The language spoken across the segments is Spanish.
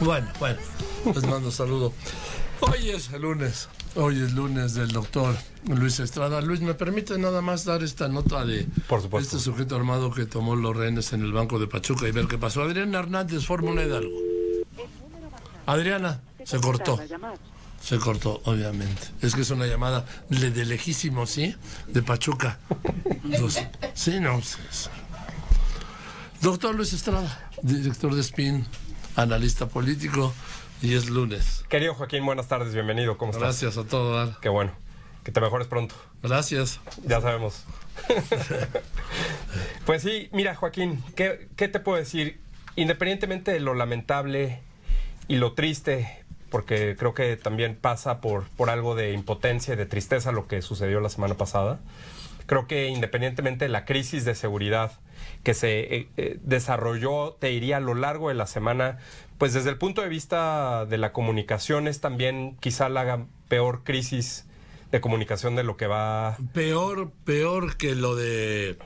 Bueno, les mando saludo. Hoy es lunes del doctor Luis Estrada. Luis, ¿me permite nada más dar esta nota de este sujeto armado que tomó los rehenes en el Banco de Pachuca y ver qué pasó? Adriana Hernández, Fórmula Hidalgo. Adriana, se cortó. Se cortó, obviamente. Es que es una llamada de lejísimo, ¿sí? De Pachuca. Entonces, sí, no. Doctor Luis Estrada, director de SPIN, analista político, y es lunes. Querido Joaquín, buenas tardes, bienvenido. ¿Cómo estás? Gracias a todo dar. Qué bueno. Que te mejores pronto. Gracias. Ya sabemos. Pues sí, mira, Joaquín, ¿qué te puedo decir? Independientemente de lo lamentable y lo triste, porque creo que también pasa por algo de impotencia y de tristeza lo que sucedió la semana pasada. Creo que independientemente de la crisis de seguridad que se desarrolló, te diría, a lo largo de la semana, pues desde el punto de vista de la comunicación es también quizá la peor crisis de comunicación de lo que va... Peor que lo de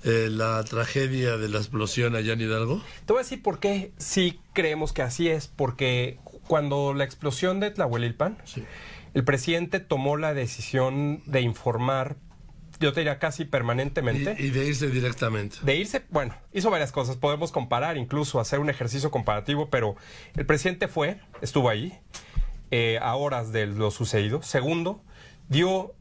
la tragedia de la explosión allá en Hidalgo. Te voy a decir por qué sí creemos que así es, porque cuando la explosión de Tlahuelilpan, sí, el presidente tomó la decisión de informar, yo te diría casi permanentemente. Y de irse directamente. De irse, bueno, hizo varias cosas, podemos comparar, incluso hacer un ejercicio comparativo, pero el presidente estuvo ahí a horas de lo sucedido. Segundo, dio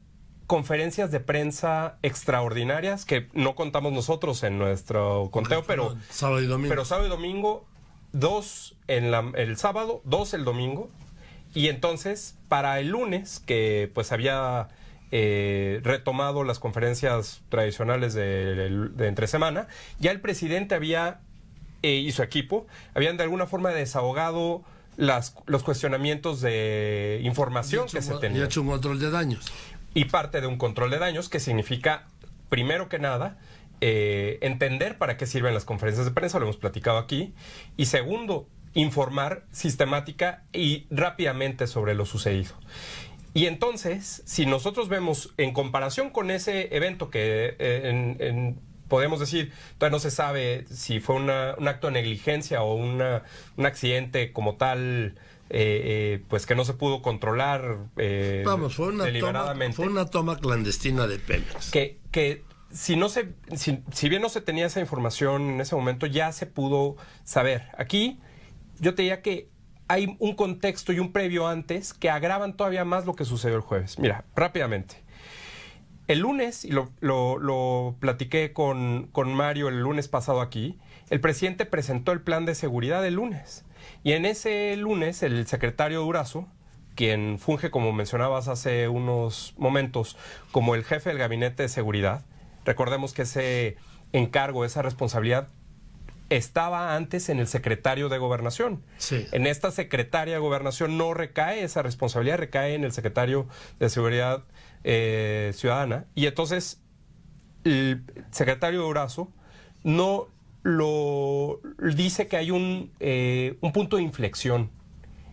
conferencias de prensa extraordinarias que no contamos nosotros en nuestro conteo, pero sábado y domingo. Pero sábado y domingo, 2 el sábado, 2 el domingo, y entonces para el lunes, que pues había retomado las conferencias tradicionales de entre semana, ya el presidente y su equipo habían de alguna forma desahogado los cuestionamientos de información que se tenían. Y hecho un control de daños. Y parte de un control de daños que significa, primero que nada, entender para qué sirven las conferencias de prensa, lo hemos platicado aquí, y segundo, informar sistemática y rápidamente sobre lo sucedido. Y entonces, si nosotros vemos en comparación con ese evento que podemos decir, todavía no se sabe si fue un acto de negligencia o un accidente como tal, pues que no se pudo controlar deliberadamente. Fue una toma clandestina de Pemex. Que si bien no se tenía esa información en ese momento, ya se pudo saber. Aquí yo te diría que hay un contexto y un previo antes que agravan todavía más lo que sucedió el jueves. Mira, rápidamente. El lunes, y lo platiqué con Mario el lunes pasado aquí, el presidente presentó el plan de seguridad el lunes. Y en ese lunes, el secretario Durazo, quien funge, como mencionabas hace unos momentos, como el jefe del gabinete de seguridad, recordemos que ese encargo, esa responsabilidad, estaba antes en el secretario de Gobernación. Sí. En esta secretaria de Gobernación no recae esa responsabilidad, recae en el secretario de Seguridad Ciudadana. Y entonces el secretario Durazo no dice que hay un punto de inflexión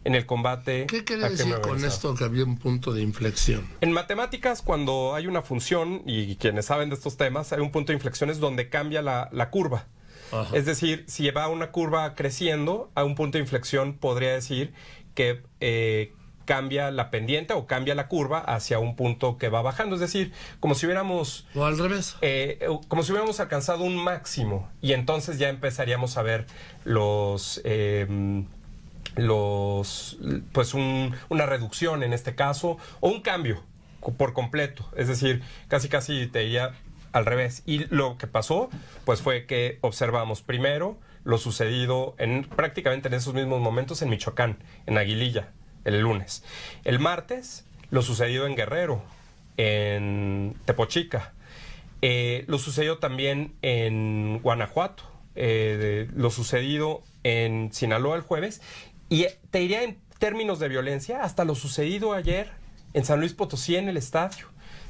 en el combate. ¿Qué quiere decir con esto que había un punto de inflexión? En matemáticas, cuando hay una función, y quienes saben de estos temas, hay un punto de inflexión es donde cambia la curva. Ajá. Es decir, si va una curva creciendo, a un punto de inflexión podría decir que cambia la pendiente o cambia la curva hacia un punto que va bajando. Es decir, como si hubiéramos... O al revés. Como si hubiéramos alcanzado un máximo y entonces ya empezaríamos a ver pues una reducción en este caso o un cambio por completo. Es decir, casi te diría al revés. Y lo que pasó, pues fue que observamos primero lo sucedido prácticamente en esos mismos momentos en Michoacán, en Aguililla, el lunes. El martes, lo sucedido en Guerrero, en Tepochica. Lo sucedido también en Guanajuato. Lo sucedido en Sinaloa el jueves. Y te diría en términos de violencia, hasta lo sucedido ayer en San Luis Potosí, en el estadio.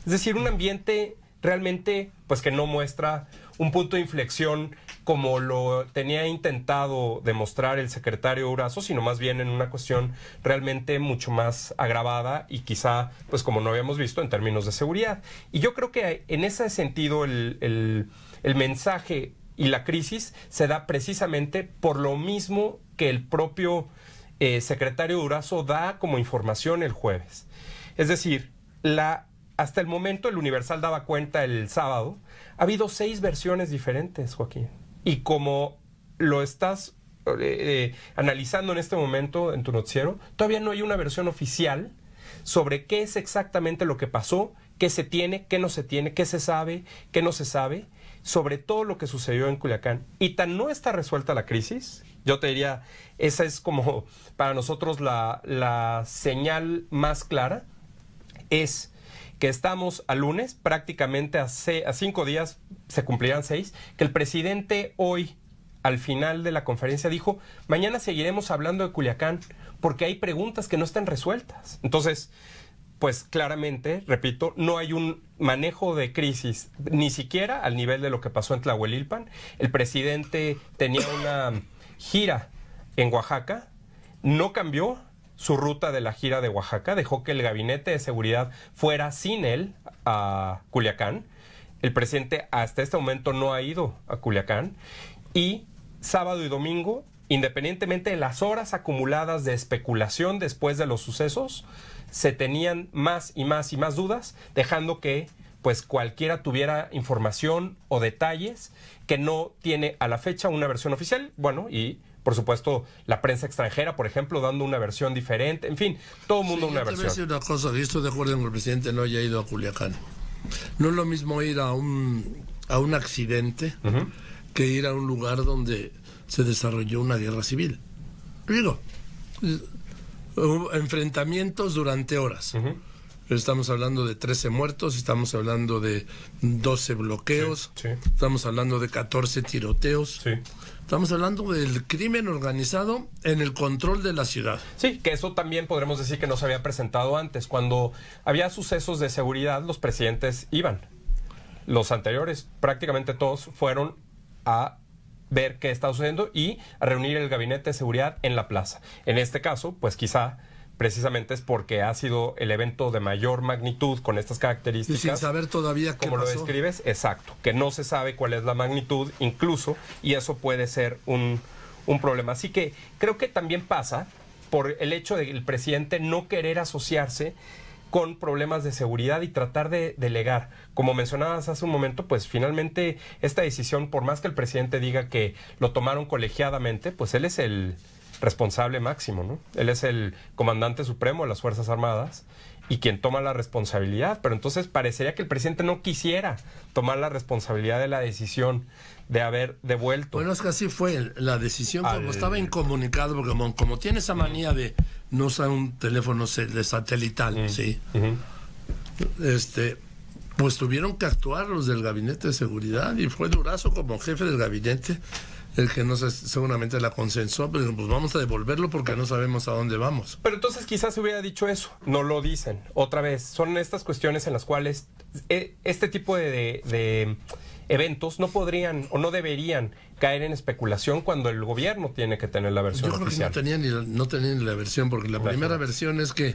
Es decir, un ambiente realmente pues que no muestra un punto de inflexión como lo tenía intentado demostrar el secretario Durazo, sino más bien en una cuestión realmente mucho más agravada y quizá pues como no habíamos visto en términos de seguridad. Y yo creo que en ese sentido el mensaje Y la crisis se da precisamente por lo mismo que el propio secretario Durazo da como información el jueves. Es decir, hasta el momento el Universal daba cuenta el sábado, ha habido 6 versiones diferentes, Joaquín. Y como lo estás analizando en este momento en tu noticiero, todavía no hay una versión oficial sobre qué es exactamente lo que pasó, qué se tiene, qué no se tiene, qué se sabe, qué no se sabe, sobre todo lo que sucedió en Culiacán. Y tan no está resuelta la crisis, yo te diría, esa es como para nosotros la señal más clara, es que estamos a lunes, prácticamente a 5 días, se cumplirán 6, que el presidente hoy, al final de la conferencia, dijo, mañana seguiremos hablando de Culiacán, porque hay preguntas que no están resueltas. Entonces, pues claramente, repito, no hay un manejo de crisis, ni siquiera al nivel de lo que pasó en Tlahuelilpan. El presidente tenía una gira en Oaxaca, no cambió su ruta de la gira de Oaxaca, dejó que el gabinete de seguridad fuera sin él a Culiacán. El presidente hasta este momento no ha ido a Culiacán. Y sábado y domingo, independientemente de las horas acumuladas de especulación después de los sucesos, se tenían más y más y más dudas, dejando que pues cualquiera tuviera información o detalles que no tiene a la fecha una versión oficial. Bueno, y por supuesto la prensa extranjera, por ejemplo, dando una versión diferente. En fin, todo el mundo una versión. Te voy a decir una cosa, yo estoy de acuerdo en que el presidente no haya ido a Culiacán. No es lo mismo ir a un accidente que ir a un lugar donde se desarrolló una guerra civil. Digo, enfrentamientos durante horas. Estamos hablando de 13 muertos, estamos hablando de 12 bloqueos, estamos hablando de 14 tiroteos. Estamos hablando del crimen organizado en el control de la ciudad. Sí, que eso también podremos decir que no se había presentado antes. Cuando había sucesos de seguridad, los presidentes iban. Los anteriores, prácticamente todos, fueron a ver qué está sucediendo y a reunir el gabinete de seguridad en la plaza. En este caso, pues quizá precisamente es porque ha sido el evento de mayor magnitud con estas características. Y sin saber todavía qué pasó. Como lo describes, exacto, que no se sabe cuál es la magnitud incluso, y eso puede ser un problema. Así que creo que también pasa por el hecho de el presidente no querer asociarse con problemas de seguridad y tratar de delegar. Como mencionabas hace un momento, pues finalmente esta decisión, por más que el presidente diga que lo tomaron colegiadamente, pues él es el responsable máximo, ¿no? Él es el comandante supremo de las Fuerzas Armadas y quien toma la responsabilidad. Pero entonces parecería que el presidente no quisiera tomar la responsabilidad de la decisión de haber devuelto. Bueno, es que así fue la decisión, como estaba incomunicado, porque como tiene esa manía de no usar un teléfono de satelital, ¿sí? Pues tuvieron que actuar los del gabinete de seguridad, y fue Durazo como jefe del gabinete el que no sé, seguramente la consensó, pero pues vamos a devolverlo porque no sabemos a dónde vamos. Pero entonces quizás se hubiera dicho eso, no lo dicen. Otra vez, son estas cuestiones en las cuales este tipo de eventos no podrían o no deberían caer en especulación cuando el gobierno tiene que tener la versión oficial. Yo creo que no tenían ni la versión, porque la primera versión es que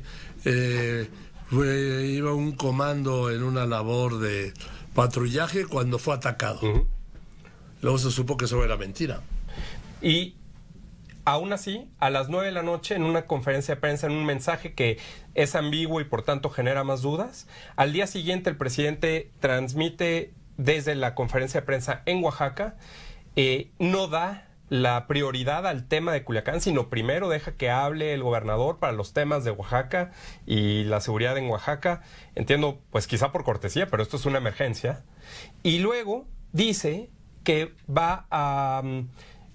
iba un comando en una labor de patrullaje cuando fue atacado. Luego se supo que eso era mentira. Y aún así, a las 9 de la noche, en una conferencia de prensa, en un mensaje que es ambiguo y por tanto genera más dudas, al día siguiente el presidente transmite desde la conferencia de prensa en Oaxaca, no da la prioridad al tema de Culiacán, sino primero deja que hable el gobernador para los temas de Oaxaca y la seguridad en Oaxaca. Entiendo, pues quizá por cortesía, pero esto es una emergencia. Y luego dice que va a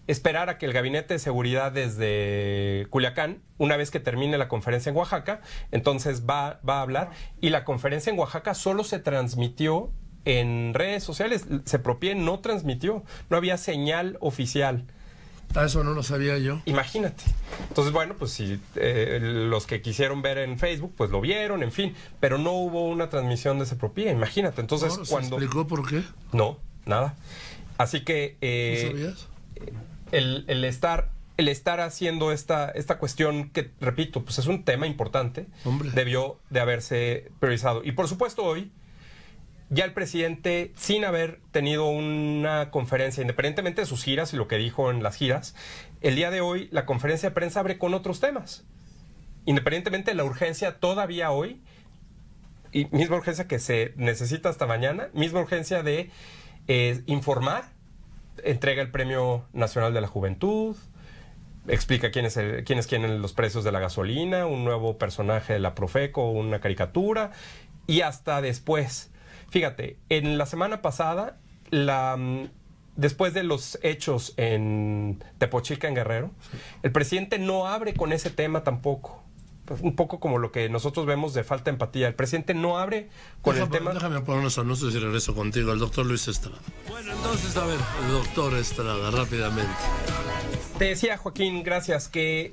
esperar a que el gabinete de seguridad desde Culiacán, una vez que termine la conferencia en Oaxaca, entonces va a hablar. Y la conferencia en Oaxaca solo se transmitió en redes sociales. Sepropie no transmitió, no había señal oficial. Eso no lo sabía yo. Imagínate. Entonces, bueno, pues si los que quisieron ver en Facebook, pues lo vieron, en fin, pero no hubo una transmisión de Sepropie, imagínate. Entonces, ¿No? cuando... ¿Se explicó por qué? No, nada. Así que ¿No sabías? el estar haciendo esta cuestión que, repito, pues es un tema importante, debió de haberse priorizado. Y por supuesto hoy, ya el presidente, sin haber tenido una conferencia, independientemente de sus giras y lo que dijo en las giras, el día de hoy la conferencia de prensa abre con otros temas. Independientemente de la urgencia todavía hoy, y misma urgencia que se necesita hasta mañana, misma urgencia de informar, entrega el Premio Nacional de la Juventud, explica quiénes quieren los precios de la gasolina, un nuevo personaje de la Profeco, una caricatura, y hasta después. Fíjate, en la semana pasada, después de los hechos en Tepochica, en Guerrero, el presidente no abre con ese tema tampoco. Pues un poco como lo que nosotros vemos de falta de empatía. El presidente no abre con el tema... Déjame poner unos anuncios y regreso contigo, el doctor Luis Estrada. Bueno, entonces, a ver, el doctor Estrada, rápidamente. Te decía, Joaquín, gracias, que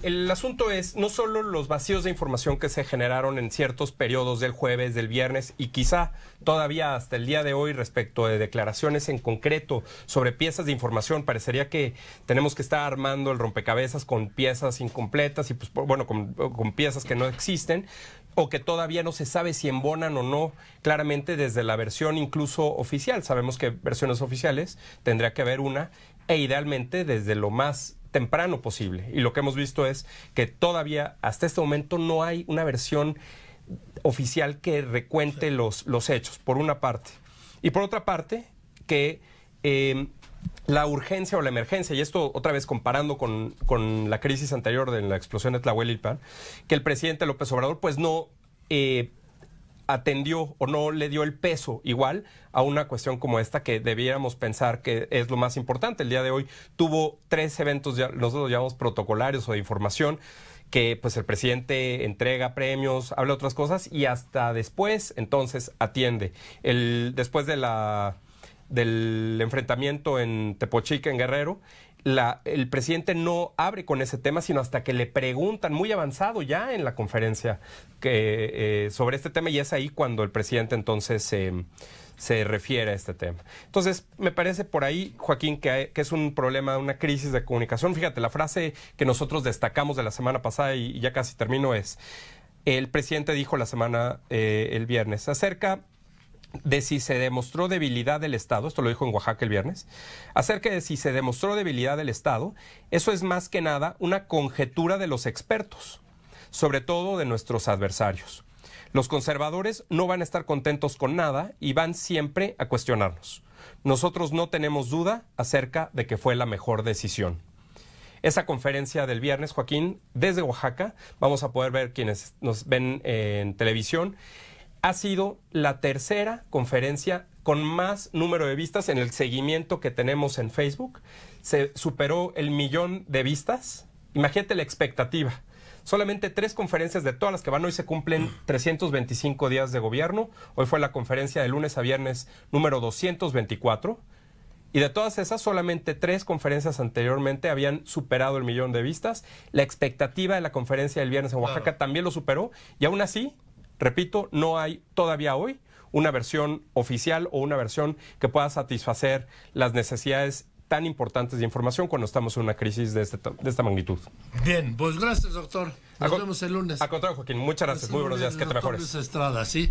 el asunto es no solo los vacíos de información que se generaron en ciertos periodos del jueves, del viernes y quizá todavía hasta el día de hoy respecto de declaraciones en concreto sobre piezas de información. Parecería que tenemos que estar armando el rompecabezas con piezas incompletas y, pues, bueno, con piezas que no existen o que todavía no se sabe si embonan o no claramente desde la versión incluso oficial. Sabemos que versiones oficiales tendría que haber una, e idealmente desde lo más temprano posible. Y lo que hemos visto es que todavía hasta este momento no hay una versión oficial que recuente los hechos, por una parte. Y por otra parte, que la urgencia o la emergencia, y esto otra vez comparando con la crisis anterior de la explosión de Tlahuelilpan, que el presidente López Obrador pues no atendió o no le dio el peso igual a una cuestión como esta que debiéramos pensar que es lo más importante. El día de hoy tuvo 3 eventos, nosotros los llamamos protocolarios o de información, que pues el presidente entrega premios, habla otras cosas y hasta después entonces atiende. Después del enfrentamiento en Tepochica, en Guerrero, el presidente no abre con ese tema, sino hasta que le preguntan, muy avanzado ya en la conferencia, sobre este tema, y es ahí cuando el presidente entonces se refiere a este tema. Entonces, me parece por ahí, Joaquín, que es un problema, una crisis de comunicación. Fíjate, la frase que nosotros destacamos de la semana pasada, y ya casi termino, es, el presidente dijo el viernes, acerca de si se demostró debilidad del Estado, esto lo dijo en Oaxaca el viernes, acerca de si se demostró debilidad del Estado, eso es más que nada una conjetura de los expertos, sobre todo de nuestros adversarios. Los conservadores no van a estar contentos con nada y van siempre a cuestionarnos. Nosotros no tenemos duda acerca de que fue la mejor decisión. Esa conferencia del viernes, Joaquín, desde Oaxaca, vamos a poder ver quienes nos ven en televisión, ha sido la tercera conferencia con más número de vistas en el seguimiento que tenemos en Facebook. Se superó el 1,000,000 de vistas. Imagínate la expectativa. Solamente 3 conferencias de todas las que van hoy se cumplen 325 días de gobierno. Hoy fue la conferencia de lunes a viernes número 224. Y de todas esas, solamente 3 conferencias anteriormente habían superado el 1,000,000 de vistas. La expectativa de la conferencia del viernes en Oaxaca también lo superó. Y aún así, repito, no hay todavía hoy una versión oficial o una versión que pueda satisfacer las necesidades tan importantes de información cuando estamos en una crisis de esta magnitud. Bien, pues gracias, doctor. Nos vemos el lunes. Al contrario, Joaquín, muchas gracias. Muy buenos días, que te mejores. Luis Estrada, sí.